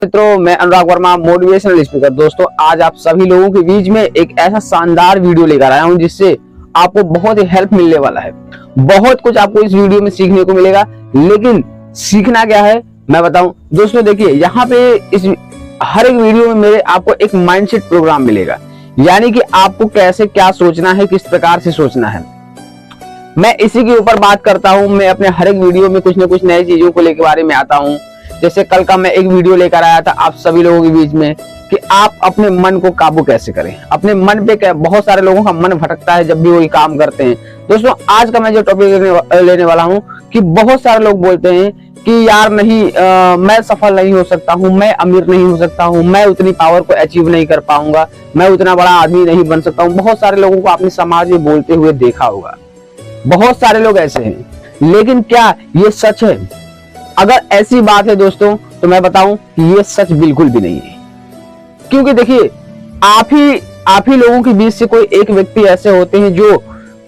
मित्रों, मैं अनुराग Verma, motivational speaker. दोस्तों, आज आप सभी लोगों के बीच में एक ऐसा शानदार वीडियो लेकर आया हूं जिससे आपको बहुत ही हेल्प मिलने वाला है। बहुत कुछ आपको इस वीडियो में सीखने को मिलेगा, लेकिन सीखना क्या है मैं बताऊं। दोस्तों देखिए, यहाँ पे इस हर एक वीडियो में मेरे आपको एक माइंडसेट प्रोग्राम मिलेगा, यानी कि आपको कैसे क्या सोचना है, किस प्रकार से सोचना है। मैं इसी के ऊपर बात करता हूं। मैं अपने हर एक वीडियो में कुछ न कुछ नई चीजों को लेकर बारे में आता हूं। जैसे कल का मैं एक वीडियो लेकर आया था आप सभी लोगों के बीच में कि आप अपने मन को काबू कैसे करें। अपने मन पे बहुत सारे लोगों का मन भटकता है जब भी वही काम करते हैं। दोस्तों, आज का मैं जो टॉपिक लेने वाला हूं कि बहुत सारे लोग बोलते हैं कि यार नहीं, मैं सफल नहीं हो सकता हूं, मैं अमीर नहीं हो सकता हूं, मैं उतनी पावर को अचीव नहीं कर पाऊंगा, मैं उतना बड़ा आदमी नहीं बन सकता हूं। बहुत सारे लोगों को आपने समाज में बोलते हुए देखा होगा। बहुत सारे लोग ऐसे हैं, लेकिन क्या ये सच है? अगर ऐसी बात है दोस्तों, तो मैं बताऊं कि ये सच बिल्कुल भी नहीं है। क्योंकि देखिए, आप ही लोगों के बीच से कोई एक व्यक्ति ऐसे होते हैं जो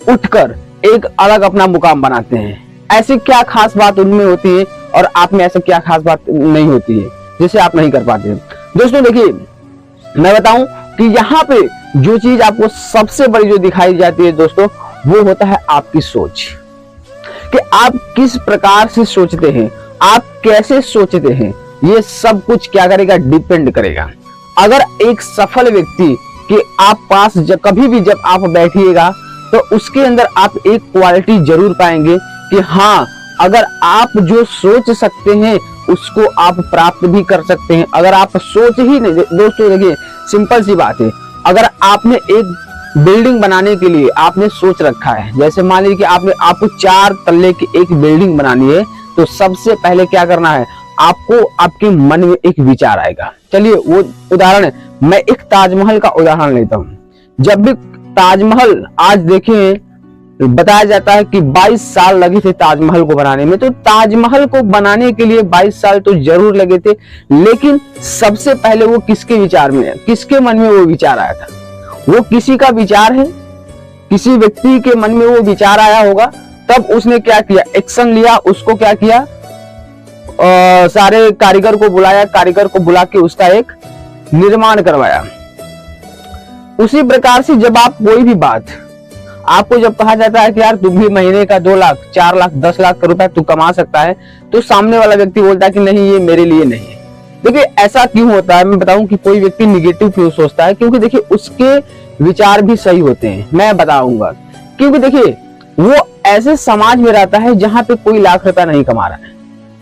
उठकर एक अलग अपना मुकाम बनाते हैं। ऐसी क्या खास बात उनमें होती है और आप में ऐसा क्या खास बात नहीं होती है जिसे आप नहीं कर पाते हैं? दोस्तों देखिए, मैं बताऊं कि यहाँ पे जो चीज आपको सबसे बड़ी जो दिखाई जाती है दोस्तों, वो होता है आपकी सोच। कि आप किस प्रकार से सोचते हैं, आप कैसे सोचते हैं, ये सब कुछ क्या करेगा, डिपेंड करेगा। अगर एक सफल व्यक्ति के आप पास कभी भी जब आप बैठिएगा तो उसके अंदर आप एक क्वालिटी जरूर पाएंगे कि हाँ, अगर आप जो सोच सकते हैं उसको आप प्राप्त भी कर सकते हैं। अगर आप सोच ही नहीं, दोस्तों देखिए सिंपल सी बात है, अगर आपने एक बिल्डिंग बनाने के लिए आपने सोच रखा है, जैसे मान लीजिए कि आपको 4 तल्ले की एक बिल्डिंग बनानी है, तो सबसे पहले क्या करना है, आपको आपके मन में एक विचार आएगा। चलिए वो उदाहरण है, मैं एक ताजमहल का उदाहरण लेता हूँ। जब भी ताजमहल, आज देखिए बताया जाता है कि 22 साल लगे थे ताजमहल को बनाने में, तो ताजमहल को बनाने के लिए 22 साल तो जरूर लगे थे, लेकिन सबसे पहले वो किसके विचार में, किसके मन में वो विचार आया था? वो किसी का विचार है, किसी व्यक्ति के मन में वो विचार आया होगा, तब उसने क्या किया, एक्शन लिया। उसको क्या किया, सारे कारीगर को बुलाया, कारीगर को बुला के उसका एक निर्माण करवाया। उसी प्रकार से जब आप कोई भी बात, आपको जब कहा जाता है कि यार तुम भी महीने का 2 लाख 4 लाख 10 लाख रुपए तू कमा सकता है, तो सामने वाला व्यक्ति बोलता है कि नहीं, ये मेरे लिए नहीं है। देखिए ऐसा क्यों होता है, मैं बताऊं कि कोई व्यक्ति निगेटिव क्यों सोचता है। क्योंकि देखिए उसके विचार भी सही होते हैं, मैं बताऊंगा। क्योंकि देखिए वो ऐसे समाज में रहता है जहां पे कोई लाख रुपया नहीं कमा रहा है,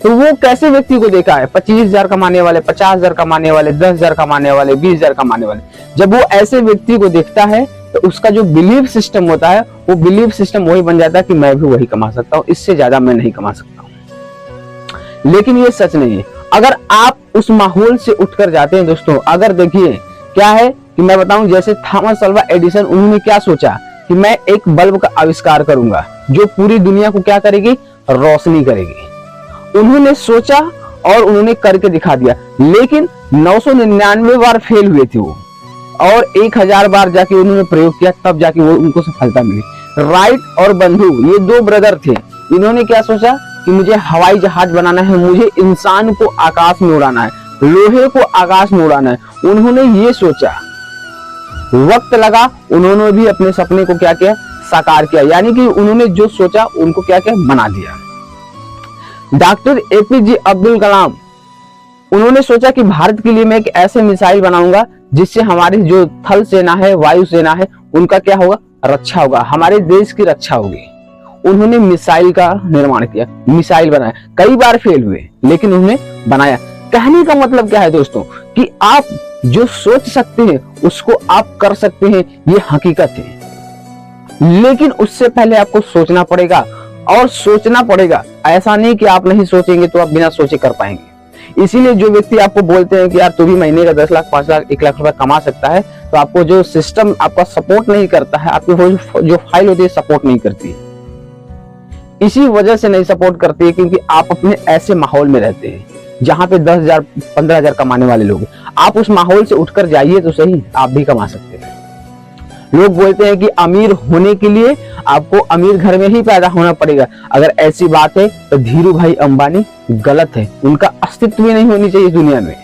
तो वो कैसे व्यक्ति को देखा है, 25,000 कमाने वाले, 50,000 कमाने वाले, 10,000 कमाने वाले, 20,000 कमाने वाले। जब वो ऐसे व्यक्ति को देखता है तो उसका जो बिलीफ सिस्टम होता है, वो बिलीफ सिस्टम वही बन जाता है कि मैं भी वही कमा सकता हूँ, इससे ज्यादा मैं नहीं कमा सकता हूँ। लेकिन ये सच नहीं है। अगर आप उस माहौल से उठकर जाते हैं दोस्तों, अगर देखिए क्या है कि मैं बताऊं, जैसे थॉमस अल्वा एडिसन, उन्होंने क्या सोचा कि मैं एक बल्ब का आविष्कार करूंगा जो पूरी दुनिया को क्या करेगी, रोशनी करेगी। उन्होंने सोचा और उन्होंने करके दिखा दिया, लेकिन 999 बार फेल हुए थे वो, और 1000 बार जाके उन्होंने प्रयोग किया, तब जाके वो उनको सफलता मिली। राइट और बंधु, ये 2 ब्रदर थे। इन्होंने क्या सोचा कि मुझे हवाई जहाज बनाना है, मुझे इंसान को आकाश में उड़ाना है, लोहे को आकाश में उड़ाना है। उन्होंने ये सोचा, वक्त लगा, उन्होंने भी अपने सपने को क्या किया, साकार किया। यानी कि उन्होंने जो सोचा उनको क्या किया, बना दिया। डॉक्टर एपीजे अब्दुल कलाम, उन्होंने सोचा कि भारत के लिए मैं एक ऐसे मिसाइल बनाऊंगा जिससे हमारी जो थल सेना है, वायु सेना है, उनका क्या होगा, रक्षा होगा, हमारे देश की रक्षा होगी। उन्होंने मिसाइल का निर्माण किया, मिसाइल बनाया। कई बार फेल हुए, लेकिन उन्होंने बनाया। कहने का मतलब क्या है दोस्तों, कि आप जो सोच सकते हैं उसको आप कर सकते हैं, ये हकीकत है। लेकिन उससे पहले आपको सोचना पड़ेगा, और सोचना पड़ेगा। ऐसा नहीं कि आप नहीं सोचेंगे तो आप बिना सोचे कर पाएंगे। इसीलिए जो व्यक्ति आपको बोलते हैं कि यार तू भी महीने का 10 लाख 5 लाख 1 लाख रुपए कमा सकता है, तो आपको जो सिस्टम आपका सपोर्ट नहीं करता है, आपकी जो फाइल होती है सपोर्ट नहीं करती है। इसी वजह से नहीं सपोर्ट करती है क्योंकि आप अपने ऐसे माहौल में रहते हैं जहां पे 10,000 15,000 कमाने वाले लोग। आप उस माहौल से उठकर जाइए तो सही, आप भी कमा सकते हैं। लोग बोलते हैं कि अमीर होने के लिए आपको अमीर घर में ही पैदा होना पड़ेगा। अगर ऐसी बात है तो धीरू भाई अंबानी गलत है, उनका अस्तित्व ही नहीं होनी चाहिए दुनिया में।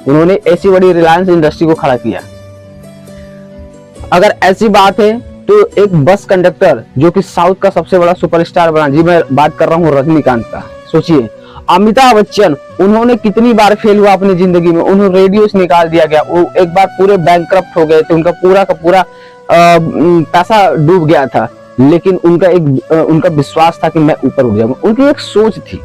उन्होंने ऐसी बड़ी रिलायंस इंडस्ट्री को खड़ा किया। अगर ऐसी बात है तो एक बस कंडक्टर जो कि साउथ का सबसे बड़ा सुपरस्टार बना, जी मैं बात कर रहा हूँ रजनीकांत का। सोचिए अमिताभ बच्चन, उन्होंने कितनी बार फेल हुआ अपनी जिंदगी में, उन्होंने रेडियो से निकाल दिया गया, वो एक बार पूरे बैंकक्रप्ट हो गए थे, उनका पूरा का पूरा पैसा डूब गया था, लेकिन उनका विश्वास था कि मैं ऊपर उठ जाऊंगा। उनकी एक सोच थी।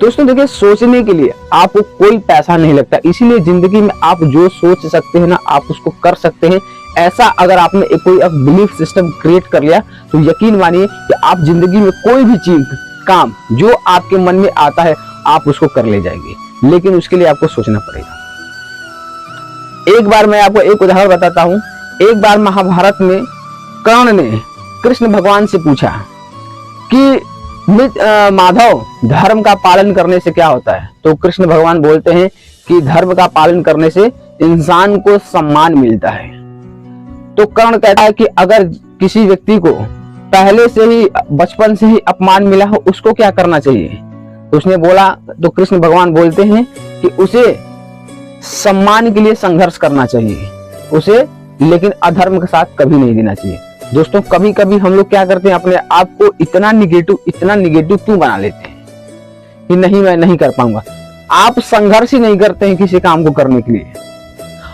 दोस्तों देखिए, सोचने के लिए आपको कोई पैसा नहीं लगता, इसीलिए जिंदगी में आप जो सोच सकते हैं ना, आप उसको कर सकते हैं। ऐसा अगर आपने कोई बिलीफ सिस्टम क्रिएट कर लिया तो यकीन मानिए कि आप जिंदगी में कोई भी चीज काम जो आपके मन में आता है आप उसको कर ले जाएंगे, लेकिन उसके लिए आपको सोचना पड़ेगा। एक बार मैं आपको एक उदाहरण बताता हूं। एक बार महाभारत में कर्ण ने कृष्ण भगवान से पूछा कि माधव, धर्म का पालन करने से क्या होता है? तो कृष्ण भगवान बोलते हैं कि धर्म का पालन करने से इंसान को सम्मान मिलता है। तो कर्ण कहता है कि अगर किसी व्यक्ति को पहले से ही बचपन से ही अपमान मिला हो उसको क्या करना चाहिए? तो उसने बोला, तो कृष्ण भगवान बोलते हैं कि उसे सम्मान के लिए संघर्ष करना चाहिए उसे, लेकिन अधर्म के साथ कभी नहीं देना चाहिए। दोस्तों कभी कभी हम लोग क्या करते हैं, अपने आप को इतना निगेटिव क्यों बना लेते हैं कि नहीं मैं नहीं कर पाऊंगा। आप संघर्ष ही नहीं करते हैं किसी काम को करने के लिए।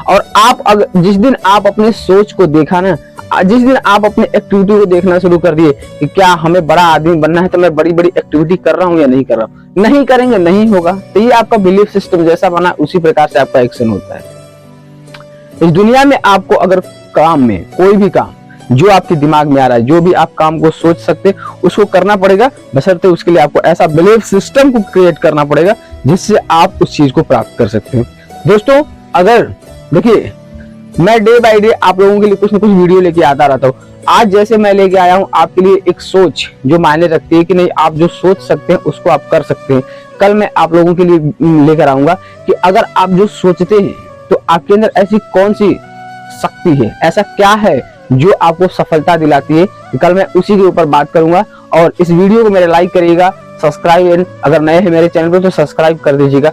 और आप अगर जिस दिन आप अपने सोच को देखा ना, जिस दिन आप अपने एक्टिविटी को देखना शुरू कर दिए कि क्या हमें बड़ा आदमी बनना है तो मैं बड़ी बड़ी एक्टिविटी कर रहा हूं या नहीं कर रहा हूं, नहीं करेंगे नहीं होगा। तो ये आपका बिलीफ सिस्टम जैसा बना उसी प्रकार से आपका एक्शन होता है। इस दुनिया में आपको अगर काम में कोई भी काम जो आपके दिमाग में आ रहा है, जो भी आप काम को सोच सकते उसको करना पड़ेगा, बशर्ते उसके लिए आपको ऐसा बिलीफ सिस्टम को क्रिएट करना पड़ेगा जिससे आप उस चीज को प्राप्त कर सकते हैं। दोस्तों अगर देखिए, मैं डे बाय डे आप लोगों के लिए कुछ न कुछ वीडियो लेके आता रहता हूँ। आज जैसे मैं लेके आया हूँ आपके लिए एक सोच जो मायने रखती है कि नहीं आप जो सोच सकते हैं उसको आप कर सकते हैं। कल मैं आप लोगों के लिए लेकर आऊंगा कि अगर आप जो सोचते हैं तो आपके अंदर ऐसी कौन सी शक्ति है, ऐसा क्या है जो आपको सफलता दिलाती है। कल मैं उसी के ऊपर बात करूंगा। और इस वीडियो को मेरे लाइक करिएगा, सब्सक्राइब, अगर नए हैं मेरे चैनल पर तो सब्सक्राइब कर दीजिएगा।